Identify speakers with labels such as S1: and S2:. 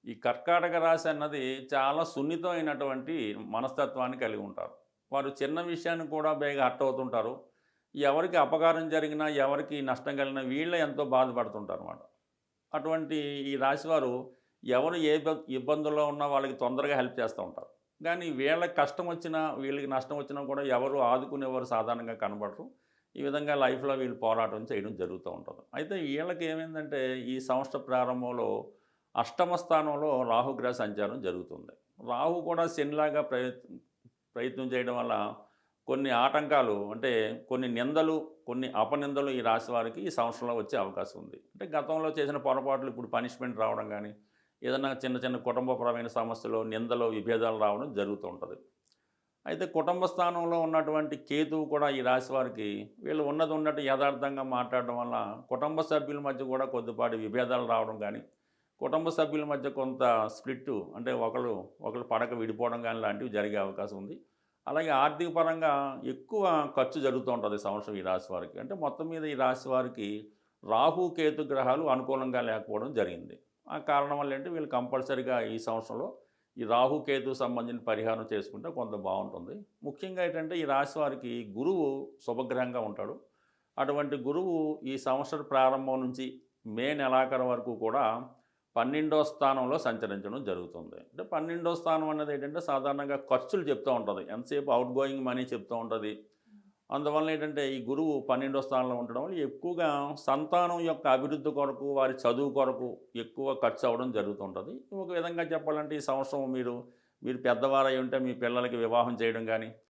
S1: ఈ కర్కాటక రాశి అన్నది చాలా సున్నితమైనటువంటి మనస్తత్వాన్ని కలిగి ఉంటారు. వారు చిన్న విషయాన్ని కూడా బేగా హర్ట్ అవుతుంటారు. ఎవరికి అపకారం జరిగినా, ఎవరికి నష్టం కలిగినా వీళ్ళే ఎంతో బాధపడుతుంటారన్నమాట. అటువంటి ఈ రాశివారు ఎవరు ఏ ఇబ్బందుల్లో ఉన్నా వాళ్ళకి తొందరగా హెల్ప్ చేస్తూ ఉంటారు. కానీ వీళ్ళకి కష్టం వచ్చినా, వీళ్ళకి నష్టం వచ్చినా కూడా ఎవరు ఆదుకునేవారు సాధారణంగా కనబడరు. ఈ విధంగా లైఫ్‌లో వీళ్ళు పోరాటం చేయడం జరుగుతూ ఉంటది. అయితే వీళ్ళకి ఏమైందంటే ఈ సంవత్సర ప్రారంభంలో అష్టమ స్థానంలో రాహుగ్రహ సంచారం జరుగుతుంది. రాహు కూడా శనిలాగా ప్రయత్నం చేయడం వల్ల కొన్ని ఆటంకాలు అంటే కొన్ని నిందలు, కొన్ని అపనిందలు ఈ రాశి వారికి ఈ సంవత్సరంలో వచ్చే అవకాశం ఉంది. అంటే గతంలో చేసిన పొరపాట్లు ఇప్పుడు పనిష్మెంట్ రావడం గానీ, ఏదన్నా చిన్న చిన్న కుటుంబపరమైన సమస్యలు, నిందలు, విభేదాలు రావడం జరుగుతూ ఉంటది. అయితే కుటుంబ స్థానంలో ఉన్నటువంటి కేతువు కూడా ఈ రాశి వారికి వీళ్ళు ఉన్నది ఉన్నట్టు యథార్థంగా మాట్లాడడం వల్ల కుటుంబ సభ్యుల మధ్య కూడా కొద్దిపాటి విభేదాలు రావడం కానీ, కుటుంబ సభ్యుల మధ్య కొంత స్ప్లిట్టు అంటే ఒకళ్ళు పడక విడిపోవడం కానీ లాంటివి జరిగే అవకాశం ఉంది. అలాగే ఆర్థిక పరంగా ఎక్కువ ఖర్చు జరుగుతూ ఉంటుంది ఈ సంవత్సరం ఈ రాశి వారికి. అంటే మొత్తం మీద ఈ రాశి వారికి రాహు, కేతు గ్రహాలు అనుకూలంగా లేకపోవడం జరిగింది. ఆ కారణం వల్ల ఏంటి వీళ్ళు కంపల్సరీగా ఈ సంవత్సరంలో ఈ రాహు, కేతు సంబంధించిన పరిహారం చేసుకుంటే కొంత బావుంటుంది. ముఖ్యంగా ఏంటంటే ఈ రాశి వారికి గురువు శుభగ్రహంగా ఉంటాడు. అటువంటి గురువు ఈ సంవత్సర ప్రారంభం నుంచి మే నెలాఖరు వరకు కూడా 12వ స్థానంలో సంచరించడం జరుగుతుంది. అంటే 12వ స్థానం అనేది ఏంటంటే సాధారణంగా ఖర్చులు చెప్తూ ఉంటది. ఎంతసేపు ఔట్ గోయింగ్ మనీ చెప్తూ ఉంటది. అందువలన ఏంటంటే ఈ గురువు 12వ స్థానంలో ఉండడం వల్ల ఎక్కువగా సంతానం యొక్క అభివృద్ధి కొరకు, వారి చదువు కొరకు ఎక్కువ ఖర్చు అవ్వడం జరుగుతుంటది. ఒక విధంగా చెప్పాలంటే ఈ సంవత్సరం మీరు పెద్దవారై ఉంటే మీ పిల్లలకి వివాహం చేయడం గానీ,